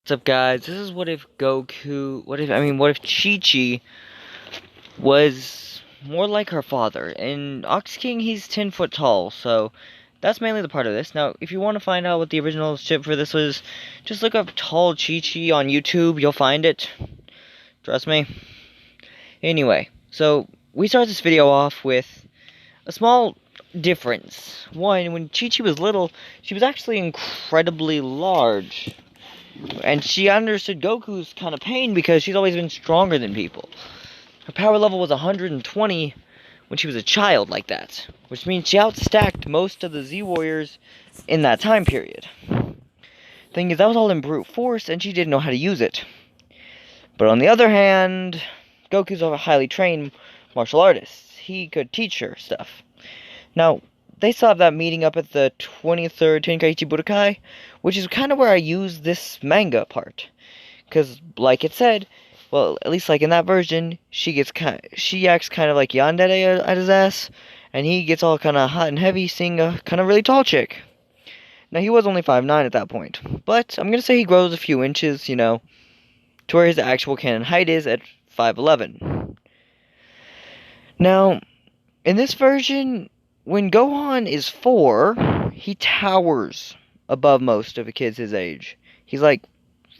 What's up, guys? This is what if Goku, what if Chi-Chi was more like her father. In Ox King, he's 10 foot tall, so that's mainly the part of this. Now, if you want to find out what the original ship for this was, just look up tall Chi-Chi on YouTube, you'll find it. Trust me. Anyway, so we start this video off with a small difference. One, when Chi-Chi was little, she was actually incredibly large. And she understood Goku's kind of pain because she's always been stronger than people. Her power level was 120 when she was a child like that, which means she outstacked most of the Z Warriors in that time period. Thing is, that was all in brute force, and she didn't know how to use it. But on the other hand, Goku's a highly trained martial artist. He could teach her stuff. Now, they still have that meeting up at the 23rd Tenkaichi Budokai, which is kind of where I use this manga part. Because, like it said, well, at least like in that version, she acts kind of like yandere at his ass, and he gets all kind of hot and heavy seeing a kind of really tall chick. Now, he was only 5'9" at that point, but I'm going to say he grows a few inches, to where his actual canon height is at 5'11". Now, in this version, when Gohan is 4, he towers above most of the kids his age. He's like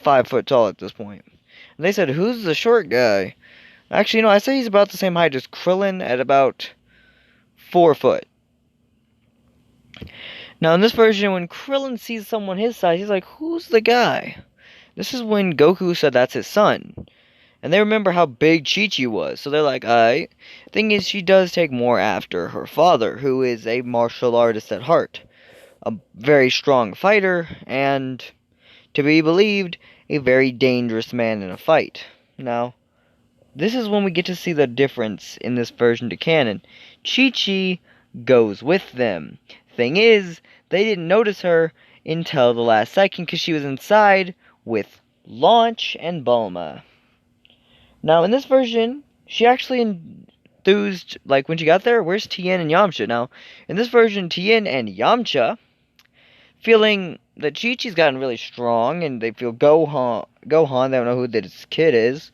5 foot tall at this point. And they said, who's the short guy? Actually, I say he's about the same height as Krillin at about 4 foot. Now, in this version, when Krillin sees someone his size, he's like, who's the guy? This is when Goku said that's his son. And they remember how big Chi-Chi was, so they're like, alright. Thing is, she does take more after her father, who is a martial artist at heart. A very strong fighter, and, to be believed, a very dangerous man in a fight. Now, this is when we get to see the difference in this version to canon. Chi-Chi goes with them. Thing is, they didn't notice her until the last second, because she was inside with Launch and Bulma. Now, in this version, she actually enthused, like, when she got there, where's Tien and Yamcha? Now, in this version, Tien and Yamcha, feeling that Chi-Chi's gotten really strong, and they feel Gohan, they don't know who this kid is,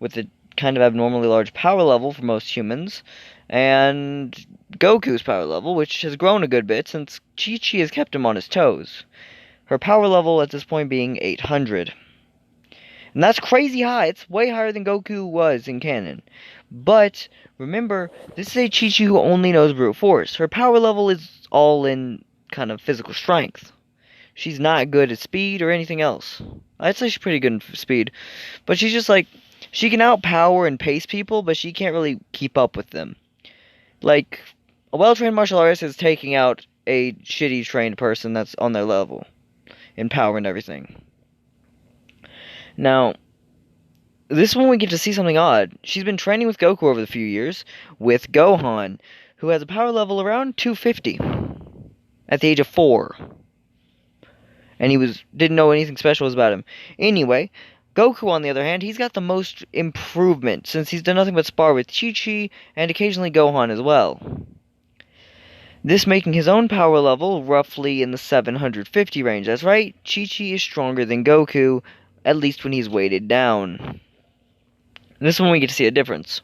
with a kind of abnormally large power level for most humans, and Goku's power level, which has grown a good bit since Chi-Chi has kept him on his toes. Her power level at this point being 800. And that's crazy high. It's way higher than Goku was in canon. But, remember, this is a Chi-Chi who only knows brute force. Her power level is all in kind of physical strength. She's not good at speed or anything else. I'd say she's pretty good in speed. But she's just like, she can outpower and pace people, but she can't really keep up with them. Like, a well-trained martial artist is taking out a shitty trained person that's on their level. In power and everything. Now, this is when we get to see something odd. She's been training with Goku over the few years, with Gohan, who has a power level around 250, at the age of 4. And he didn't know anything special was about him. Anyway, Goku, on the other hand, he's got the most improvement, since he's done nothing but spar with Chi-Chi, and occasionally Gohan as well. This making his own power level roughly in the 750 range. That's right, Chi-Chi is stronger than Goku, at least when he's weighted down. And this is when we get to see a difference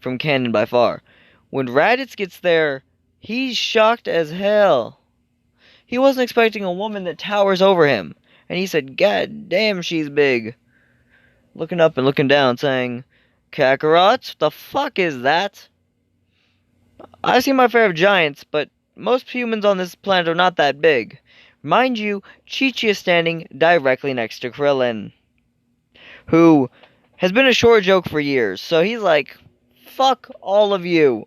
from canon by far. When Raditz gets there, he's shocked as hell. He wasn't expecting a woman that towers over him. And he said, God damn, she's big. Looking up and looking down, saying, Kakarot, the fuck is that? I've seen my fair of giants, but most humans on this planet are not that big. Mind you, Chi-Chi is standing directly next to Krillin, who has been a short joke for years, so he's like, fuck all of you,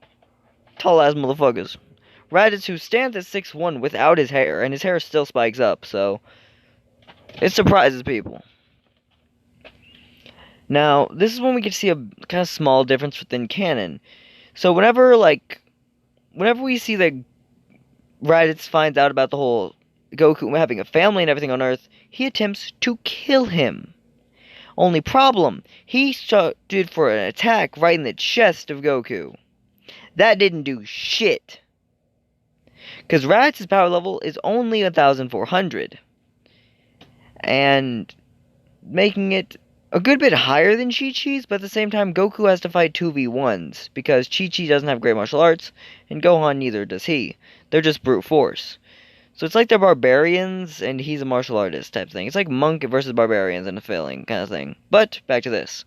tall-ass motherfuckers. Raditz, who stands at 6'1" without his hair, and his hair still spikes up, so it surprises people. Now, this is when we get to see a kind of small difference within canon. So whenever we see that Raditz finds out about the whole Goku having a family and everything on Earth, he attempts to kill him. Only problem, he started for an attack right in the chest of Goku. That didn't do shit. Because Raditz's power level is only 1,400. And making it a good bit higher than Chi-Chi's, but at the same time, Goku has to fight 2v1s, because Chi-Chi doesn't have great martial arts, and Gohan neither does he. They're just brute force. So it's like they're barbarians, and he's a martial artist type thing. It's like monk versus barbarians in a failing kind of thing. But, back to this.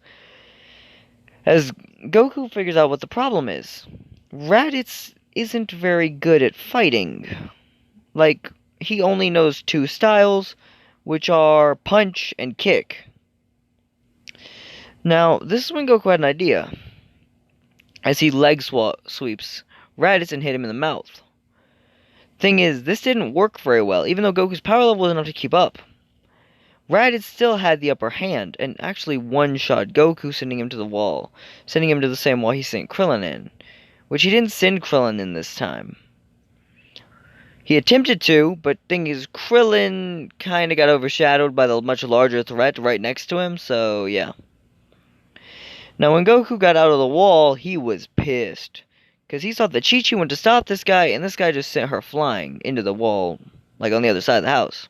As Goku figures out what the problem is, Raditz isn't very good at fighting. Like, he only knows two styles, which are punch and kick. Now, this is when Goku had an idea. As he leg sweeps Raditz and hit him in the mouth. Thing is, this didn't work very well, even though Goku's power level was enough to keep up. Raditz still had the upper hand, and actually one-shot Goku, sending him to the wall. Sending him to the same wall he sent Krillin in. Which he didn't send Krillin in this time. He attempted to, but thing is, Krillin kinda got overshadowed by the much larger threat right next to him, so yeah. Now, when Goku got out of the wall, he was pissed. Because he thought that Chi-Chi went to stop this guy, and this guy just sent her flying into the wall, like on the other side of the house.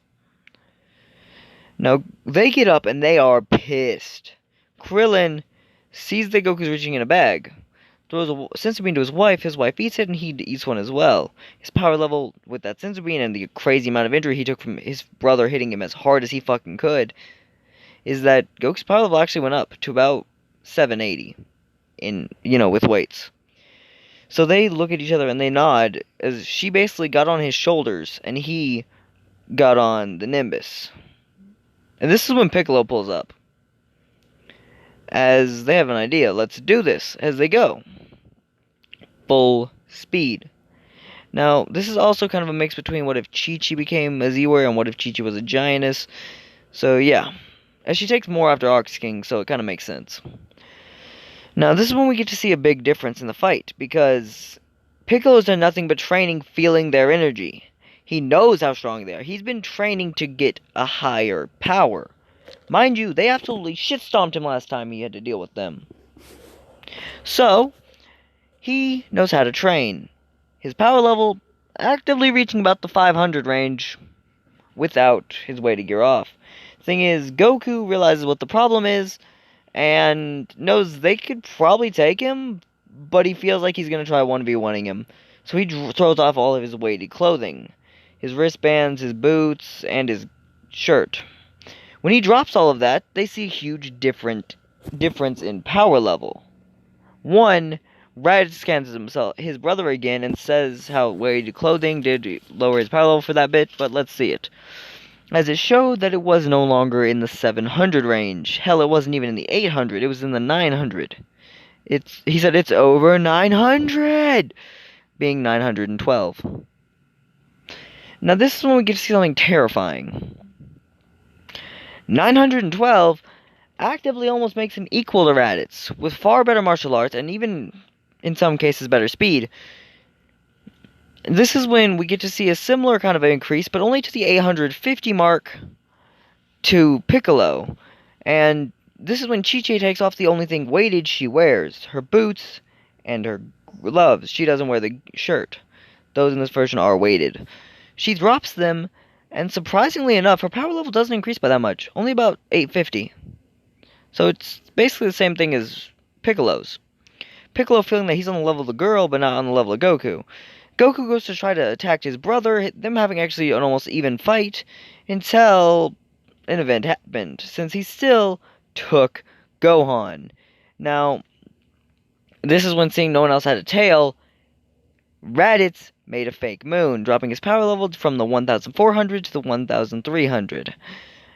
Now, they get up, and they are pissed. Krillin sees that Goku's reaching in a bag, throws a senzu bean to his wife eats it, and he eats one as well. His power level with that senzu bean and the crazy amount of injury he took from his brother hitting him as hard as he fucking could, is that Goku's power level actually went up to about 780 with weights. So they look at each other and they nod as she basically got on his shoulders and he got on the Nimbus. And this is when Piccolo pulls up. As they have an idea, let's do this as they go. Full speed. Now, this is also kind of a mix between what if Chi-Chi became a Z-Warrior and what if Chi-Chi was a Giantess. So yeah, as she takes more after Ox King, so it kind of makes sense. Now, this is when we get to see a big difference in the fight, because Piccolo's done nothing but training feeling their energy. He knows how strong they are. He's been training to get a higher power. Mind you, they absolutely shit-stomped him last time he had to deal with them. So, he knows how to train. His power level actively reaching about the 500 range without his way to gear off. Thing is, Goku realizes what the problem is, and knows they could probably take him, but he feels like he's going to try 1v1ing him. So he throws off all of his weighted clothing. His wristbands, his boots, and his shirt. When he drops all of that, they see a huge difference in power level. One, Raditz scans his brother again and says how weighted clothing did lower his power level for that bit, but let's see it. As it showed that it was no longer in the 700 range. Hell, it wasn't even in the 800. It was in the 900. He said it's over 900! Being 912. Now this is when we get to see something terrifying. 912 actively almost makes him equal to Raditz, with far better martial arts and even, in some cases, better speed. This is when we get to see a similar kind of increase, but only to the 850 mark to Piccolo. And this is when Chi-Chi takes off the only thing weighted she wears, her boots and her gloves. She doesn't wear the shirt. Those in this version are weighted. She drops them, and surprisingly enough, her power level doesn't increase by that much. Only about 850. So it's basically the same thing as Piccolo's. Piccolo feeling that he's on the level of the girl, but not on the level of Goku. Goku goes to try to attack his brother, them having actually an almost even fight, until an event happened, since he still took Gohan. Now, this is when, seeing no one else had a tail, Raditz made a fake moon, dropping his power level from the 1400 to the 1300.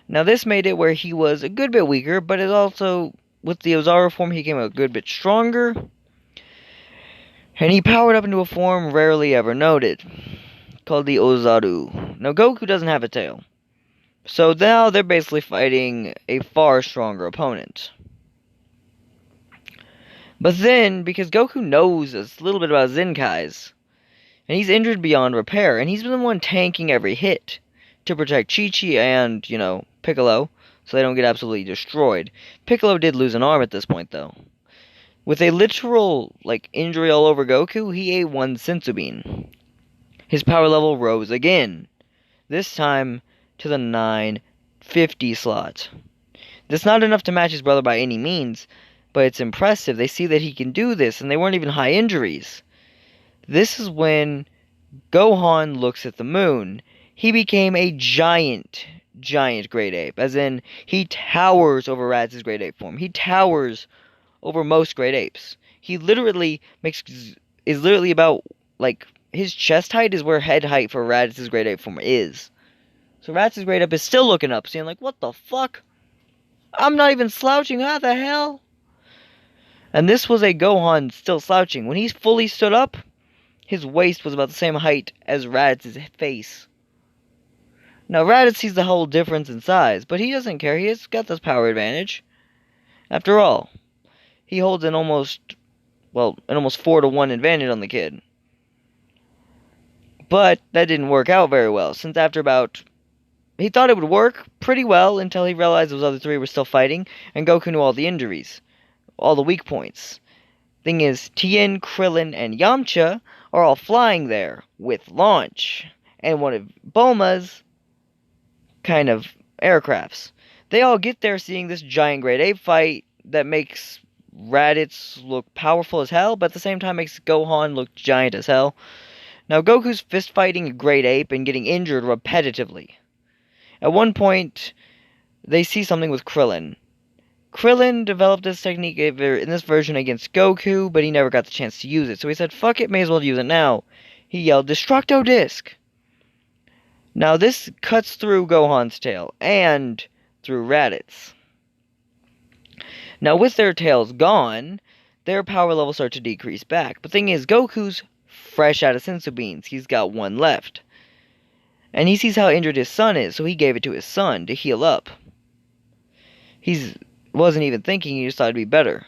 Now, this made it where he was a good bit weaker, but it also, with the Ozaru form, he became a good bit stronger. And he powered up into a form rarely ever noted, called the Ozaru. Now, Goku doesn't have a tail. So now they're basically fighting a far stronger opponent. But then, because Goku knows a little bit about Zenkais, and he's injured beyond repair, and he's been the one tanking every hit to protect Chi-Chi and, Piccolo, so they don't get absolutely destroyed. Piccolo did lose an arm at this point, though. With a literal, injury all over Goku, he ate one senzu bean. His power level rose again. This time to the 950 slot. That's not enough to match his brother by any means, but it's impressive. They see that he can do this, and they weren't even high injuries. This is when Gohan looks at the moon. He became a giant great ape. As in, he towers over Raditz's great ape form. He towers over most great apes. He literally is literally about, like, his chest height is where head height for Raditz's great ape form is. So Raditz's great ape is still looking up, seeing like, what the fuck? I'm not even slouching, how the hell? And this was a Gohan still slouching. When he fully stood up, his waist was about the same height as Raditz's face. Now Raditz sees the whole difference in size, but he doesn't care, he has got this power advantage. After all, he holds an almost 4-to-1 advantage on the kid. But that didn't work out very well, since he thought it would work pretty well until he realized those other three were still fighting, and Goku knew all the injuries, all the weak points. Thing is, Tien, Krillin, and Yamcha are all flying there with launch, and one of Bulma's kind of aircrafts. They all get there seeing this giant great ape fight that makes Raditz look powerful as hell, but at the same time makes Gohan look giant as hell. Now Goku's fist fighting a great ape and getting injured repetitively. At one point, they see something with Krillin. Krillin developed this technique in this version against Goku, but he never got the chance to use it. So he said, fuck it, may as well use it now. He yelled, Destructo Disc! Now this cuts through Gohan's tail, and through Raditz. Now with their tails gone, their power levels start to decrease back. But the thing is, Goku's fresh out of senzu beans. He's got one left. And he sees how injured his son is, so he gave it to his son to heal up. He wasn't even thinking, he just thought it'd be better.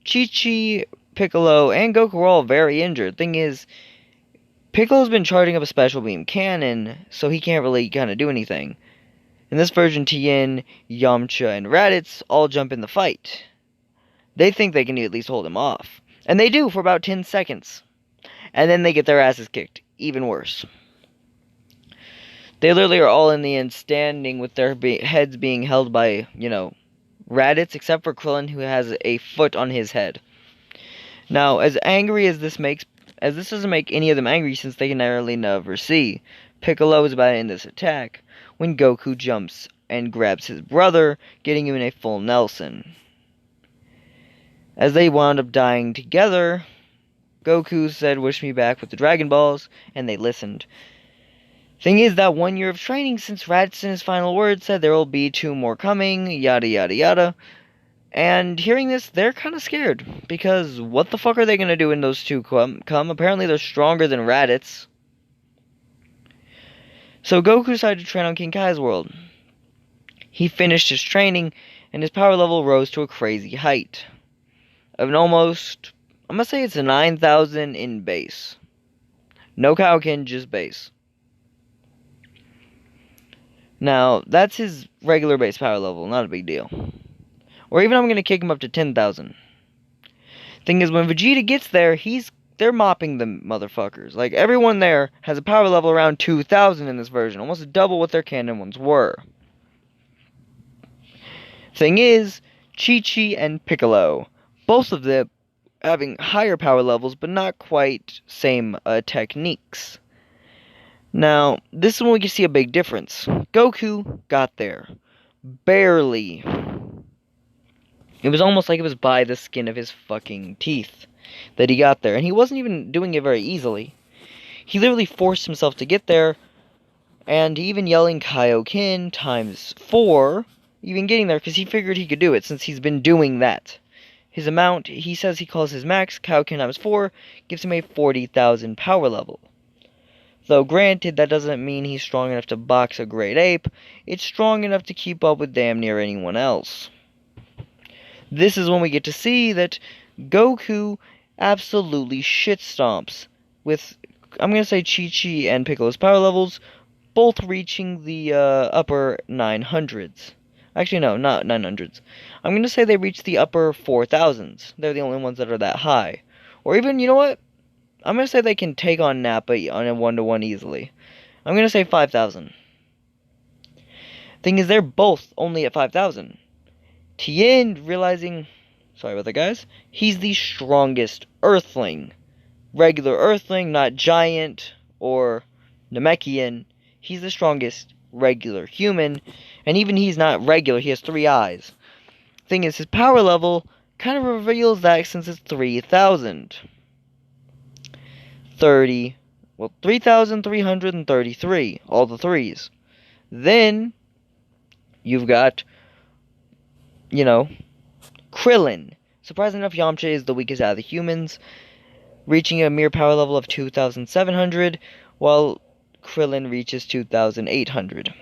Chichi, Piccolo, and Goku were all very injured. Thing is, Piccolo's been charging up a special beam cannon, so he can't really kind of do anything. In this version, Tien, Yamcha, and Raditz all jump in the fight. They think they can at least hold him off. And they do for about 10 seconds. And then they get their asses kicked. Even worse. They literally are all in the end standing with their heads being held by, Raditz, except for Krillin, who has a foot on his head. Now, as angry as this doesn't make any of them angry since they can narrowly never see, Piccolo is about to end this attack when Goku jumps and grabs his brother, getting him in a full Nelson. As they wound up dying together, Goku said, wish me back with the Dragon Balls, and they listened. Thing is, that 1 year of training since Raditz in his final words said there will be 2 more coming, yada yada yada. And hearing this, they're kind of scared, because what the fuck are they going to do when those 2 come? Apparently they're stronger than Raditz. So Goku decided to train on King Kai's world. He finished his training, and his power level rose to a crazy height. Of an almost, I'm going to say it's a 9,000 in base. No Kaioken, just base. Now, that's his regular base power level, not a big deal. Or even I'm going to kick him up to 10,000. Thing is, when Vegeta gets there, they're mopping the motherfuckers. Like, everyone there has a power level around 2,000 in this version, almost double what their canon ones were. Thing is, Chichi and Piccolo, both of them having higher power levels, but not quite same techniques. Now, this is when we can see a big difference. Goku got there. Barely. It was almost like it was by the skin of his fucking teeth that he got there. And he wasn't even doing it very easily. He literally forced himself to get there. And even yelling Kaioken times 4, even getting there, because he figured he could do it, since he's been doing that. His amount, he says he calls his max, Kaioken times 4, gives him a 40,000 power level. Though granted, that doesn't mean he's strong enough to box a great ape, it's strong enough to keep up with damn near anyone else. This is when we get to see that Goku absolutely shit stomps with, I'm going to say, Chichi and Piccolo's power levels, both reaching the upper 900s. Actually, no, not 900s. I'm going to say they reach the upper 4000s. They're the only ones that are that high. Or even, you know what? I'm going to say they can take on Nappa on a 1-to-1 easily. I'm going to say 5,000. Thing is, they're both only at 5,000. Tien, realizing, sorry about that, guys, he's the strongest Earthling. Regular Earthling, not giant or Namekian. He's the strongest regular human, and even he's not regular, he has 3 eyes. Thing is, his power level kind of reveals that since it's 3,000. 3,333, all the 3s. Then, you've got, Krillin. Surprisingly enough, Yamcha is the weakest out of the humans, reaching a mere power level of 2,700, while Krillin reaches 2,800.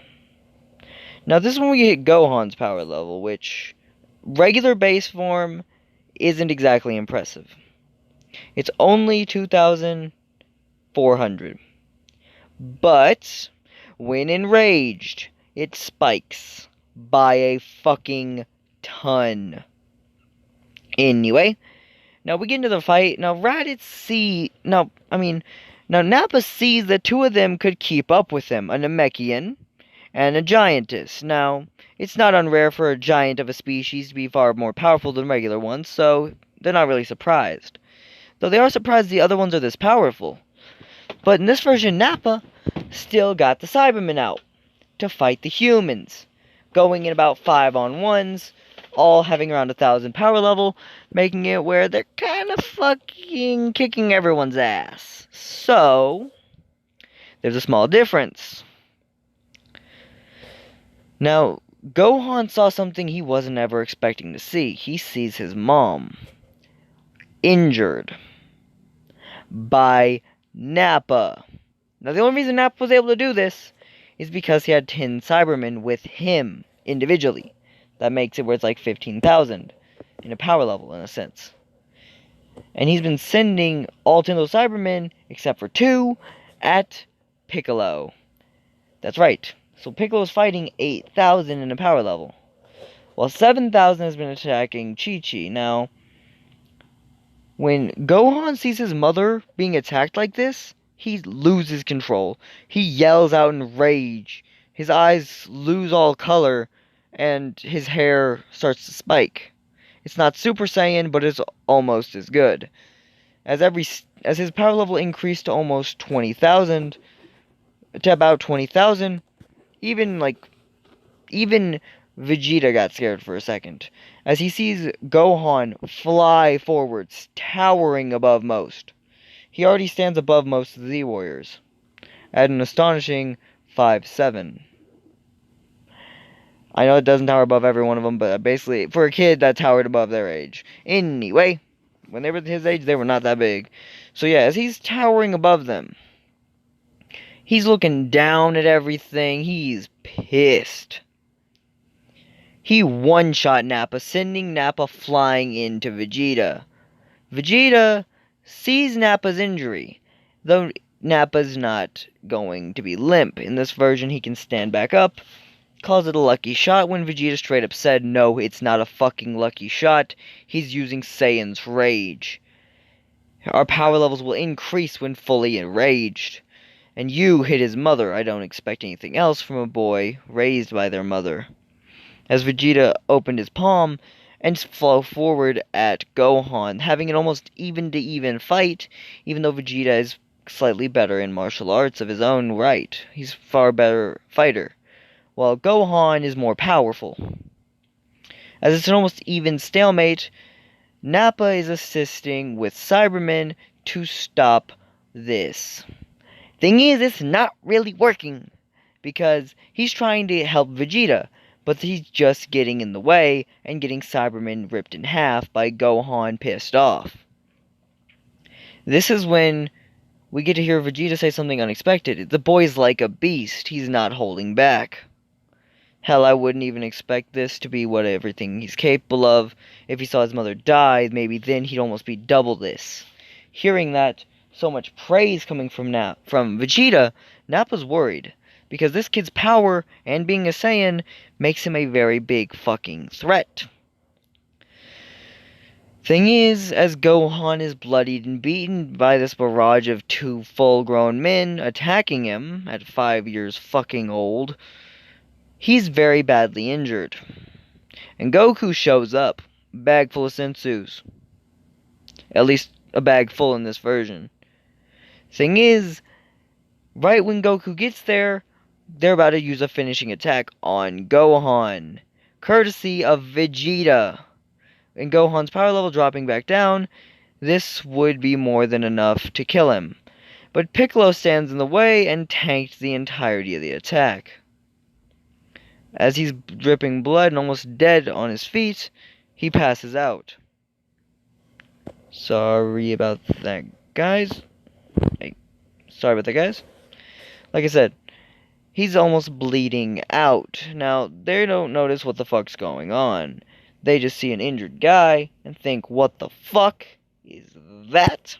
Now, this is when we hit Gohan's power level, which regular base form isn't exactly impressive. It's only 2,400. But, when enraged, it spikes by a fucking ton. Anyway, now we get into the fight. Now Raditz now Nappa sees that 2 of them could keep up with him, a Namekian and a Giantess. Now, it's not unrare for a giant of a species to be far more powerful than regular ones, so they're not really surprised. Though they are surprised the other ones are this powerful. But in this version, Nappa still got the Cybermen out to fight the humans, going in about 5-on-1s, all having around 1,000 power level, making it where they're kind of fucking kicking everyone's ass. So, there's a small difference. Now, Gohan saw something he wasn't ever expecting to see. He sees his mom injured by Nappa. Now, the only reason Nappa was able to do this is because he had 10 Cybermen with him individually. That makes it where it's like 15,000 in a power level, in a sense. And he's been sending all 10 of those Cybermen, except for 2, at Piccolo. That's right. So Piccolo's fighting 8,000 in a power level, while 7,000 has been attacking Chichi. Now, when Gohan sees his mother being attacked like this, he loses control. He yells out in rage. His eyes lose all color, and his hair starts to spike. It's not Super Saiyan, but it's almost as good. As his power level increased to almost 20,000, to about 20,000, even Vegeta got scared for a second, as he sees Gohan fly forwards, towering above most. He already stands above most of the Z-Warriors, at an astonishing 5'7". I know it doesn't tower above every one of them, but basically, for a kid, that towered above their age. Anyway, when they were his age, they were not that big. So yeah, as he's towering above them, he's looking down at everything. He's pissed. He one-shot Nappa, sending Nappa flying into Vegeta. Vegeta sees Nappa's injury, though Nappa's not going to be limp. In this version, he can stand back up, calls it a lucky shot, when Vegeta straight up said, no, it's not a fucking lucky shot. He's using Saiyan's rage. Our power levels will increase when fully enraged. And you hit his mother. I don't expect anything else from a boy raised by their mother. As Vegeta opened his palm and flew forward at Gohan, having an almost even-to-even fight, even though Vegeta is slightly better in martial arts of his own right. He's a far better fighter, while Gohan is more powerful. As it's an almost even stalemate, Nappa is assisting with Cybermen to stop this. Thing is, it's not really working, because he's trying to help Vegeta, but he's just getting in the way and getting Cybermen ripped in half by Gohan pissed off. This is when we get to hear Vegeta say something unexpected. The boy's like a beast. He's not holding back. Hell, I wouldn't even expect this to be what everything he's capable of. If he saw his mother die, maybe then he'd almost be double this. Hearing that, so much praise coming from Vegeta, Nappa's worried, because this kid's power and being a Saiyan makes him a very big fucking threat. Thing is, as Gohan is bloodied and beaten by this barrage of 2 full-grown men attacking him at 5 years fucking old, he's very badly injured. And Goku shows up, bag full of sensus. At least a bag full in this version. Thing is, right when Goku gets there, they're about to use a finishing attack on Gohan, courtesy of Vegeta. And Gohan's power level dropping back down, this would be more than enough to kill him. But Piccolo stands in the way and tanked the entirety of the attack. As he's dripping blood and almost dead on his feet, he passes out. Sorry about that, guys. Sorry about that, guys. Like I said, he's almost bleeding out. Now, they don't notice what the fuck's going on. They just see an injured guy and think, what the fuck is that?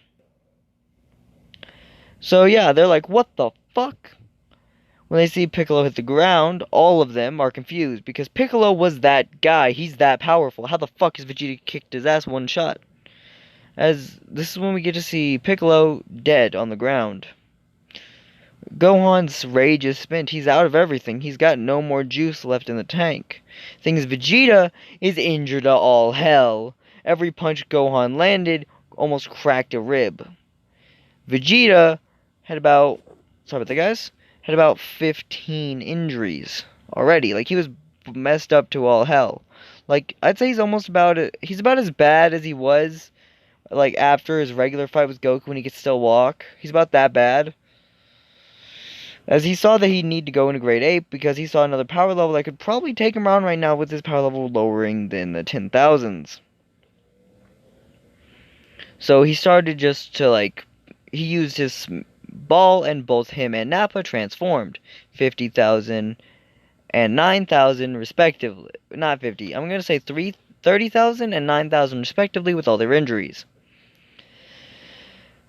So yeah, they're like, what the fuck? When they see Piccolo hit the ground, all of them are confused, because Piccolo was that guy. He's that powerful. How the fuck has Vegeta kicked his ass one shot? As this is when we get to see Piccolo dead on the ground. Gohan's rage is spent. He's out of everything. He's got no more juice left in the tank. Thing is, Vegeta is injured to all hell. Every punch Gohan landed almost cracked a rib. Vegeta had about, sorry about that, guys, had about 15 injuries already. Like, he was messed up to all hell. Like, I'd say he's about as bad as he was, like, after his regular fight with Goku when he could still walk. He's about that bad. As he saw that he'd need to go into Grade 8 because he saw another power level that could probably take him around right now with his power level lowering than the 10,000s. So he started just to, like, he used his ball and both him and Nappa transformed. 50,000 and 9,000 respectively. Not 50, I'm going to say 30,000 and 9,000 respectively with all their injuries.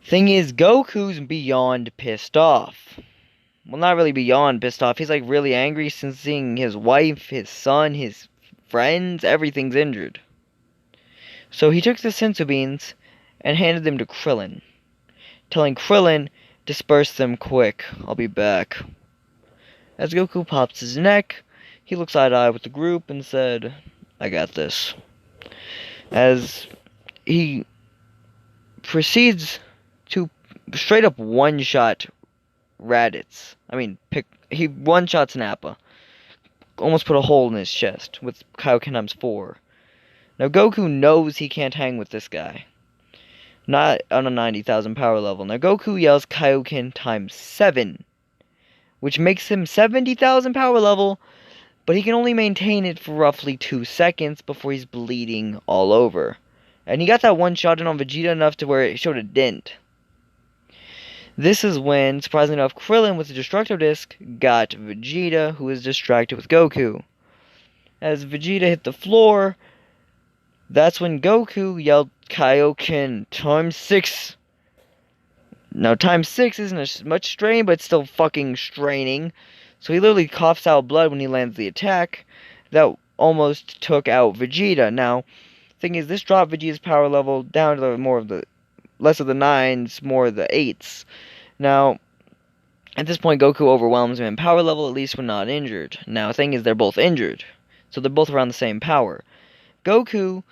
Thing is, Goku's beyond pissed off. Well, not really beyond pissed off. He's, like, really angry since seeing his wife, his son, his friends, everything's injured. So he took the senzu beans and handed them to Krillin, telling Krillin, disperse them quick, I'll be back. As Goku pops his neck, he looks eye to eye with the group and said, I got this. As he proceeds to straight up one-shot Raditz. He one-shots Nappa. Almost put a hole in his chest with Kaioken times 4. Now, Goku knows he can't hang with this guy. Not on a 90,000 power level. Now, Goku yells Kaioken times 7, which makes him 70,000 power level, but he can only maintain it for roughly 2 seconds before he's bleeding all over. And he got that one shot in on Vegeta enough to where it showed a dent. This is when, surprisingly enough, Krillin with the Destructo Disc got Vegeta, who was distracted with Goku. As Vegeta hit the floor, that's when Goku yelled Kaioken times 6. Now, times 6 isn't as much strain, but it's still fucking straining. So he literally coughs out blood when he lands the attack. That almost took out Vegeta. Now, thing is, this dropped Vegeta's power level down to less of the 9s, more of the 8s. Now, at this point, Goku overwhelms him in power level, at least when not injured. Now, the thing is, they're both injured. So they're both around the same power. Goku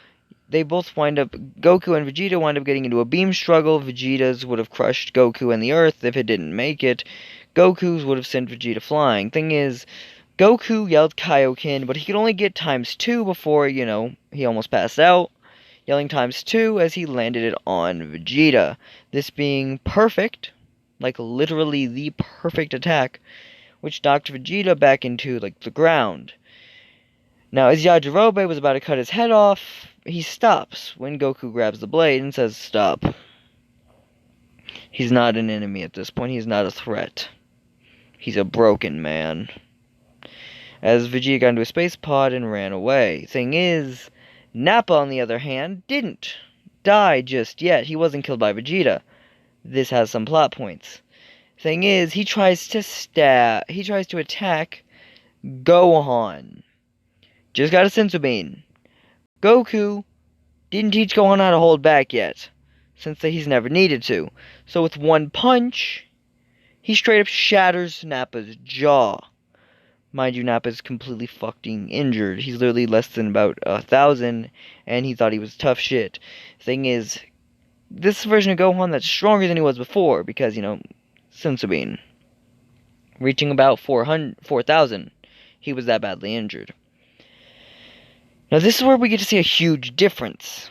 and Vegeta wind up getting into a beam struggle. Vegeta's would have crushed Goku and the Earth if it didn't make it. Goku's would have sent Vegeta flying. Thing is, Goku yelled Kaioken, but he could only get times 2 before, he almost passed out. Yelling times 2 as he landed it on Vegeta. This being perfect, like literally the perfect attack, which knocked Vegeta back into, like, the ground. Now, as Yajirobe was about to cut his head off, he stops when Goku grabs the blade and says, stop. He's not an enemy at this point. He's not a threat. He's a broken man. As Vegeta got into a space pod and ran away. Thing is, Nappa, on the other hand, didn't die just yet. He wasn't killed by Vegeta. This has some plot points. Thing is, he tries to attack Gohan. Just got a senzu bean. Goku didn't teach Gohan how to hold back yet, since he's never needed to. So with one punch, he straight up shatters Nappa's jaw. Mind you, Nappa's completely fucking injured. He's literally less than about 1,000, and he thought he was tough shit. Thing is, this version of Gohan that's stronger than he was before, because, Senzu reaching about 4,000, he was that badly injured. Now this is where we get to see a huge difference.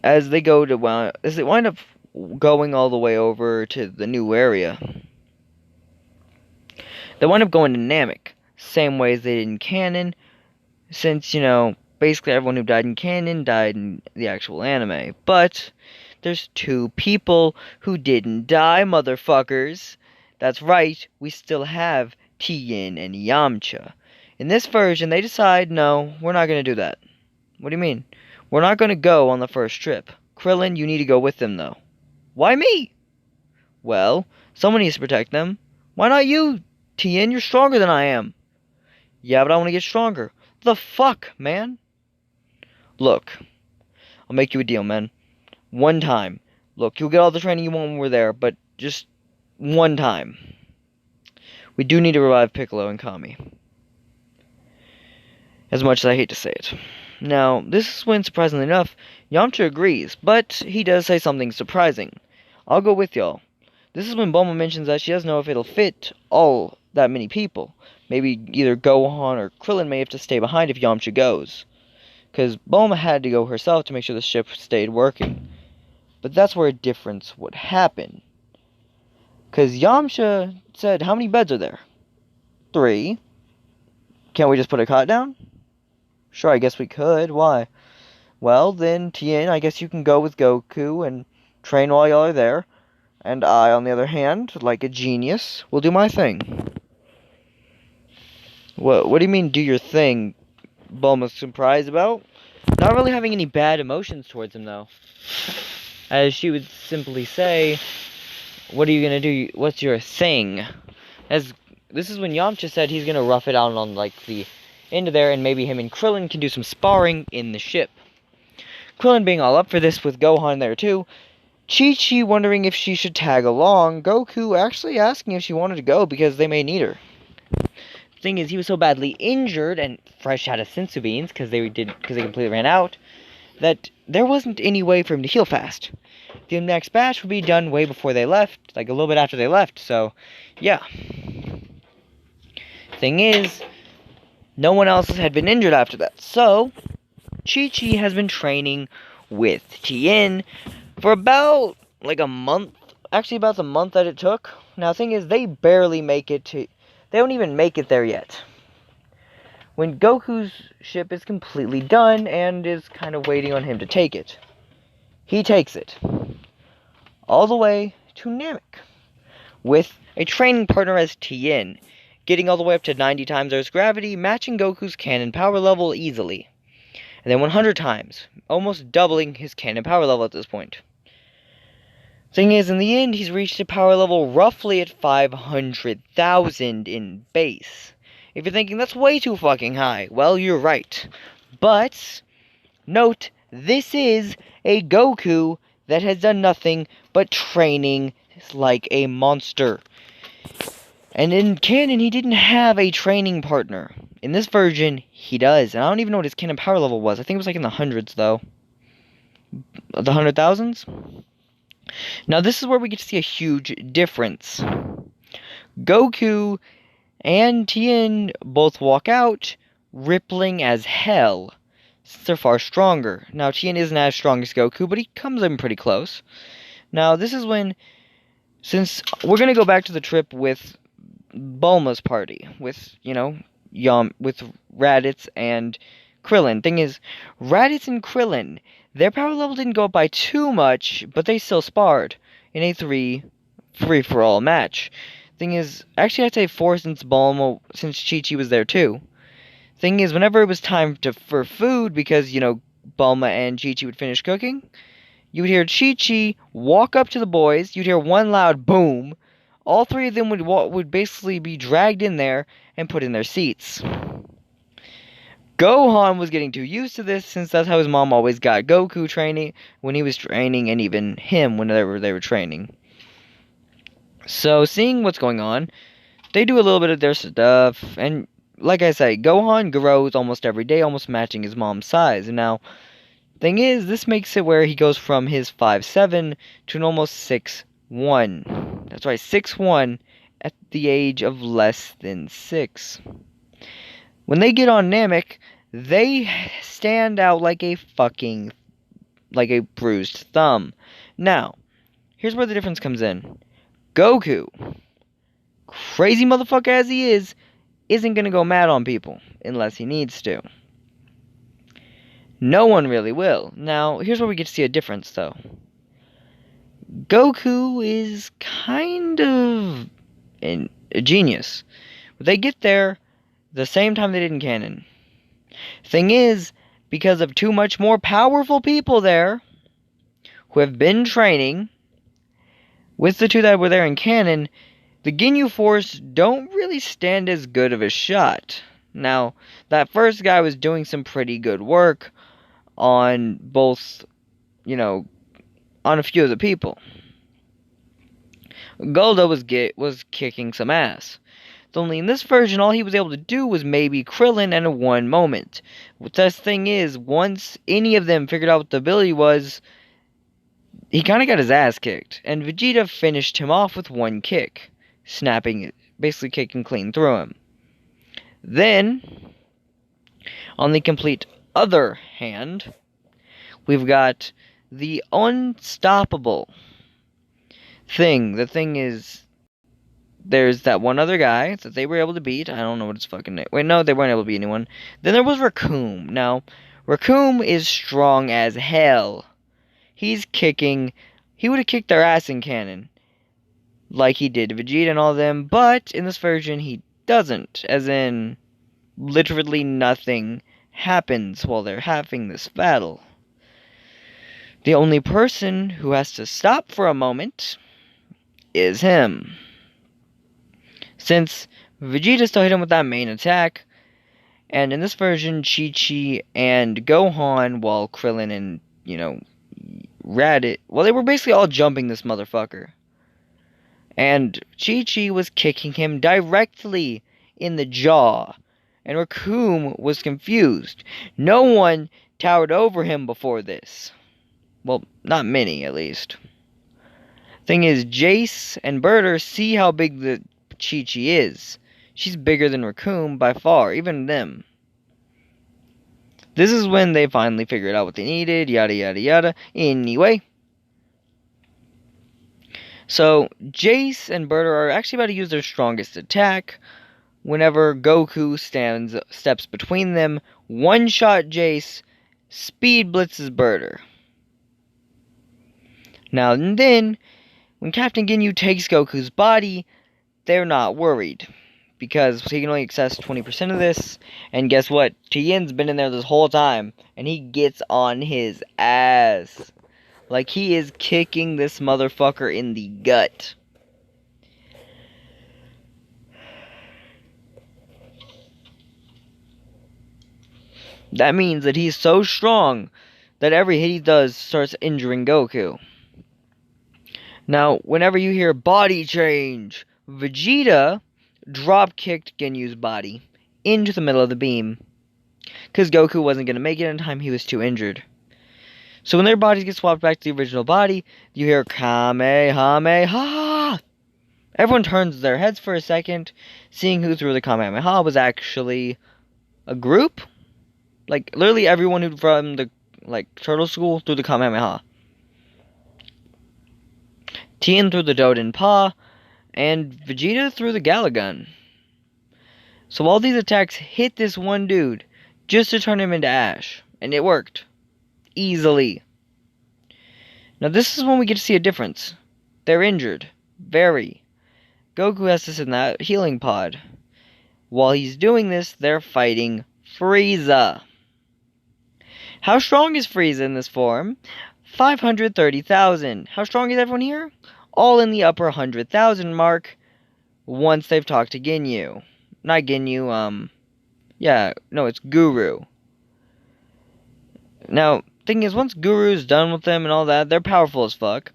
As they wind up going all the way over to the new area, they wind up going to Namek, same way as they did in canon, since, basically everyone who died in canon died in the actual anime. But there's 2 people who didn't die, motherfuckers. That's right, we still have Tien and Yamcha. In this version, they decide, no, we're not going to do that. What do you mean? We're not going to go on the first trip. Krillin, you need to go with them, though. Why me? Well, someone needs to protect them. Why not you, Tien? You're stronger than I am. Yeah, but I want to get stronger. The fuck, man? Look, I'll make you a deal, man. One time. Look, you'll get all the training you want when we're there, but just one time. We do need to revive Piccolo and Kami. As much as I hate to say it. Now, this is when, surprisingly enough, Yamcha agrees, but he does say something surprising. I'll go with y'all. This is when Bulma mentions that she doesn't know if it'll fit all that many people. Maybe either Gohan or Krillin may have to stay behind if Yamcha goes. Because Bulma had to go herself to make sure the ship stayed working. But that's where a difference would happen. Because Yamcha said, how many beds are there? 3. Can't we just put a cot down? Sure, I guess we could. Why? Well, then, Tien, I guess you can go with Goku and train while y'all are there. And I, on the other hand, like a genius, will do my thing. What do you mean, do your thing? Bulma's surprised about? Not really having any bad emotions towards him, though. As she would simply say, what are you gonna do? What's your thing? As this is when Yamcha said he's gonna rough it out on, the end of there, and maybe him and Krillin can do some sparring in the ship. Krillin being all up for this with Gohan there, too. Chichi wondering if she should tag along. Goku actually asking if she wanted to go because they may need her. The thing is, he was so badly injured and fresh out of senzu beans because they completely ran out, that there wasn't any way for him to heal fast. The next batch would be done way before they left, like a little bit after they left, so, yeah. Thing is, no one else had been injured after that, so Chichi has been training with Tien for about, a month. Actually, about the month that it took. Now, the thing is, they barely make it to... They don't even make it there yet. When Goku's ship is completely done and is kind of waiting on him to take it. He takes it. All the way to Namek. With a training partner as Tien. Getting all the way up to 90 times Earth's gravity, matching Goku's cannon power level easily. And then 100 times, almost doubling his cannon power level at this point. Thing is, in the end, he's reached a power level roughly at 500,000 in base. If you're thinking, that's way too fucking high, well, you're right. But, note, this is a Goku that has done nothing but training like a monster. And in canon, he didn't have a training partner. In this version, he does. And I don't even know what his cannon power level was. I think it was in the hundreds, though. The 100,000s? Now, this is where we get to see a huge difference. Goku and Tien both walk out, rippling as hell, since they're far stronger. Now, Tien isn't as strong as Goku, but he comes in pretty close. Now, this is when, since we're going to go back to the trip with Bulma's party, with, with Raditz and Krillin. Thing is, Raditz and Krillin, their power level didn't go up by too much, but they still sparred in a free-for-all match. Thing is, actually I'd say 4 since Chichi was there too. Thing is, whenever it was time for food, because, Bulma and Chichi would finish cooking, you would hear Chichi walk up to the boys, you'd hear one loud boom, all 3 of them would basically be dragged in there and put in their seats. Gohan was getting too used to this, since that's how his mom always got Goku training when he was training, and even him whenever they were training. So, seeing what's going on, they do a little bit of their stuff, and like I say, Gohan grows almost every day, almost matching his mom's size. And now, thing is, this makes it where he goes from his 5'7" to an almost 6'1". That's right, 6'1" at the age of less than 6. When they get on Namek, they stand out like a bruised thumb. Now, here's where the difference comes in. Goku, crazy motherfucker as he is, isn't gonna go mad on people unless he needs to. No one really will. Now, here's where we get to see a difference, though. Goku is kind of a genius. They get there the same time they did in canon. Thing is, because of too much more powerful people there who have been training with the two that were there in canon, the Ginyu Force don't really stand as good of a shot. Now, that first guy was doing some pretty good work on both, on a few of the people. Golda was kicking some ass. Only in this version, all he was able to do was maybe Krillin and one moment. The thing is, once any of them figured out what the ability was, he kind of got his ass kicked. And Vegeta finished him off with one kick, snapping it, basically kicking clean through him. Then, on the complete other hand, we've got the unstoppable thing. The thing is, there's that one other guy that they were able to beat. I don't know what his fucking name. Wait, no, they weren't able to beat anyone. Then there was Raccoon. Now, Raccoon is strong as hell. He would have kicked their ass in canon, like he did Vegeta and all of them, but in this version he doesn't, as in, literally nothing happens while they're having this battle. The only person who has to stop for a moment is him. Since Vegeta still hit him with that main attack, and in this version, Chichi and Gohan, while Krillin and, Raditz, well, they were basically all jumping this motherfucker. And Chichi was kicking him directly in the jaw, and Raccoon was confused. No one towered over him before this. Well, not many, at least. Thing is, Jace and Berter see how big the Chichi is. She's bigger than Raccoon by far, even them. This is when they finally figured out what they needed, yada yada yada. Anyway, so Jace and Berter are actually about to use their strongest attack. Whenever Goku steps between them, one-shot Jace, speed blitzes Berter. Now and then, when Captain Ginyu takes Goku's body, they're not worried, because he can only access 20% of this, and guess what? Tien's been in there this whole time, and he gets on his ass. Like, he is kicking this motherfucker in the gut. That means that he's so strong that every hit he does starts injuring Goku. Now, whenever you hear body change, Vegeta drop-kicked Ginyu's body into the middle of the beam, because Goku wasn't going to make it in time, he was too injured. So when their bodies get swapped back to the original body, you hear Kamehameha! Everyone turns their heads for a second, seeing who threw the Kamehameha was actually a group. Like, literally everyone who from the, Turtle School threw the Kamehameha. Tien threw the Doden-Pa, and Vegeta threw the Galagun. So all these attacks hit this one dude, just to turn him into ash. And it worked. Easily. Now this is when we get to see a difference. They're injured. Very. Goku has to sit in that healing pod. While he's doing this, they're fighting Frieza. How strong is Frieza in this form? 530,000. How strong is everyone here? All in the upper 100,000 mark once they've talked to Ginyu. Not Ginyu, it's Guru. Now, thing is, once Guru's done with them and all that, they're powerful as fuck.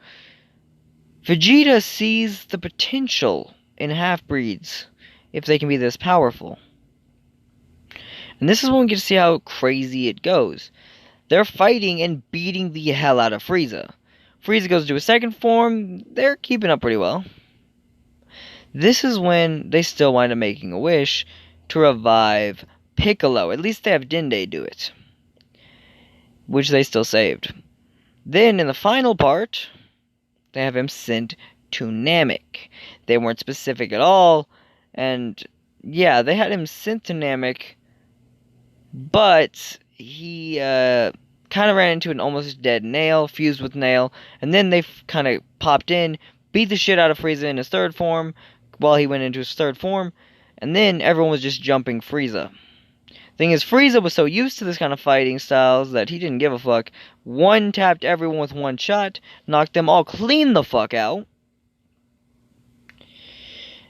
Vegeta sees the potential in half-breeds if they can be this powerful. And this is when we get to see how crazy it goes. They're fighting and beating the hell out of Frieza. Frieza goes to a second form. They're keeping up pretty well. This is when they still wind up making a wish to revive Piccolo. At least they have Dende do it, which they still saved. Then in the final part, they have him sent to Namek. They weren't specific at all, and yeah, they had him sent to Namek, but he kind of ran into an almost dead Nail, fused with Nail, and then they kind of popped in, beat the shit out of Frieza in his third form, while he went into his third form, and then everyone was just jumping Frieza. Thing is, Frieza was so used to this kind of fighting styles that he didn't give a fuck. One-tapped everyone with one shot, knocked them all clean the fuck out.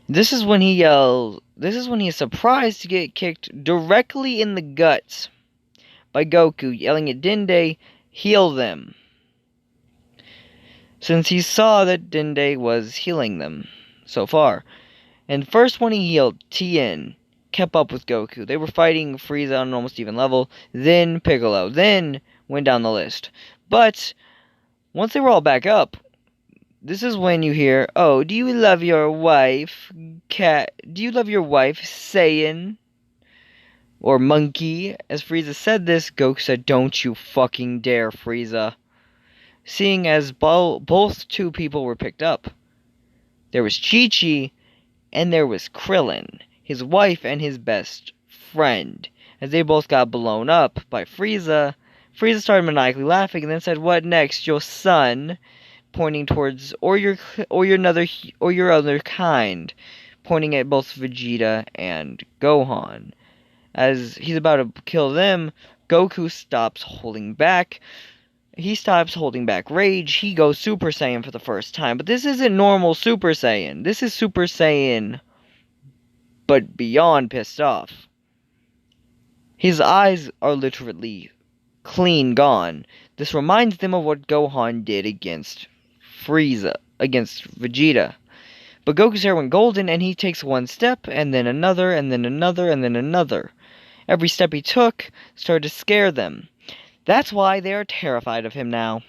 This is when he is surprised to get kicked directly in the guts by Goku, yelling at Dende, heal them. Since he saw that Dende was healing them so far. And first one he healed, Tien, kept up with Goku. They were fighting Frieza on an almost even level. Then Piccolo. Then went down the list. But once they were all back up, this is when you hear, "Oh, do you love your wife, cat? Do you love your wife, Saiyan? Or monkey?" As Frieza said this, Goku said, "Don't you fucking dare, Frieza." Seeing as both two people were picked up. There was Chichi, and there was Krillin, his wife and his best friend. As they both got blown up by Frieza, Frieza started maniacally laughing and then said, "What next, your son?" Pointing towards, or your other kind, pointing at both Vegeta and Gohan. As he's about to kill them, Goku stops holding back. He stops holding back rage. He goes Super Saiyan for the first time. But this isn't normal Super Saiyan. This is Super Saiyan, but beyond pissed off. His eyes are literally clean gone. This reminds them of what Gohan did against Vegeta. But Goku's hair went golden, and he takes one step, and then another, and then another, and then another. Every step he took started to scare them. That's why they are terrified of him now.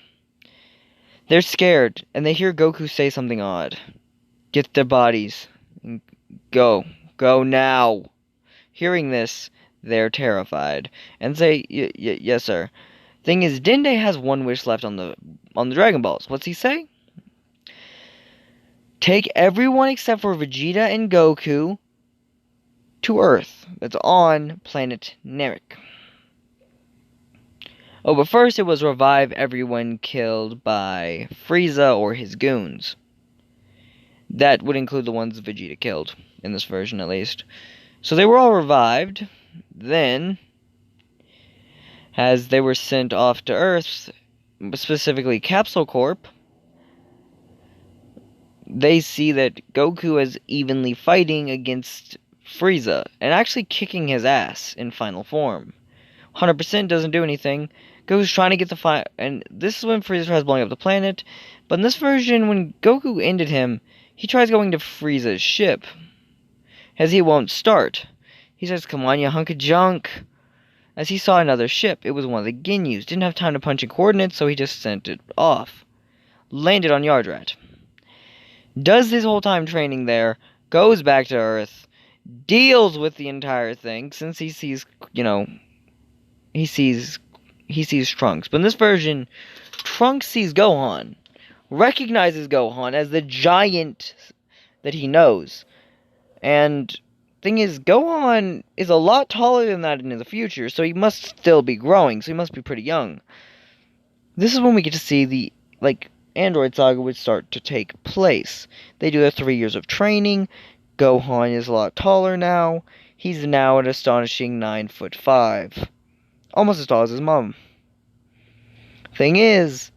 They're scared, and they hear Goku say something odd. "Get their bodies. Go. Go now." Hearing this, they're terrified, and say, "Yes, sir." Thing is, Dende has one wish left on the Dragon Balls. What's he say? Take everyone except for Vegeta and Goku to Earth. That's on planet Namek. Oh, but first it was revive everyone killed by Frieza or his goons. That would include the ones Vegeta killed, in this version at least. So they were all revived. Then, as they were sent off to Earth, specifically Capsule Corp, they see that Goku is evenly fighting against Frieza, and actually kicking his ass in final form. 100% doesn't do anything. Goku's trying to get the fight, and this is when Frieza tries blowing up the planet. But in this version, when Goku ended him, he tries going to Frieza's ship, as he won't start. He says, "Come on, you hunk of junk." As he saw another ship, it was one of the Ginyus. Didn't have time to punch in coordinates, so he just sent it off. Landed on Yardrat. Does his whole time training there, goes back to Earth, deals with the entire thing, since he sees, he sees Trunks. But in this version, Trunks sees Gohan, recognizes Gohan as the giant that he knows. And thing is, Gohan is a lot taller than that in the future, so he must still be growing, so he must be pretty young. This is when we get to see the, Android Saga would start to take place. They do their 3 years of training. Gohan is a lot taller now. He's now an astonishing 9'5". Almost as tall as his mom. Thing is,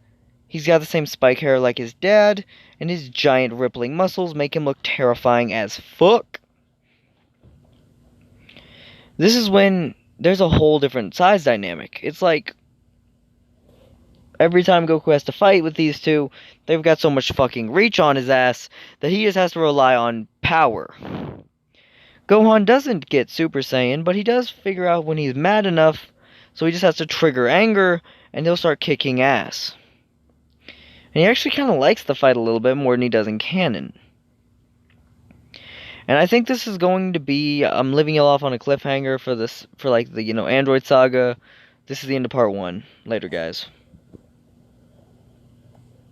he's got the same spike hair like his dad, and his giant rippling muscles make him look terrifying as fuck. This is when there's a whole different size dynamic. It's like, every time Goku has to fight with these two, they've got so much fucking reach on his ass that he just has to rely on power. Gohan doesn't get Super Saiyan, but he does figure out when he's mad enough, so he just has to trigger anger, and he'll start kicking ass. And he actually kind of likes the fight a little bit more than he does in canon. And I think this is going to be, I'm leaving you off on a cliffhanger for like the, Android Saga. This is the end of part 1. Later, guys.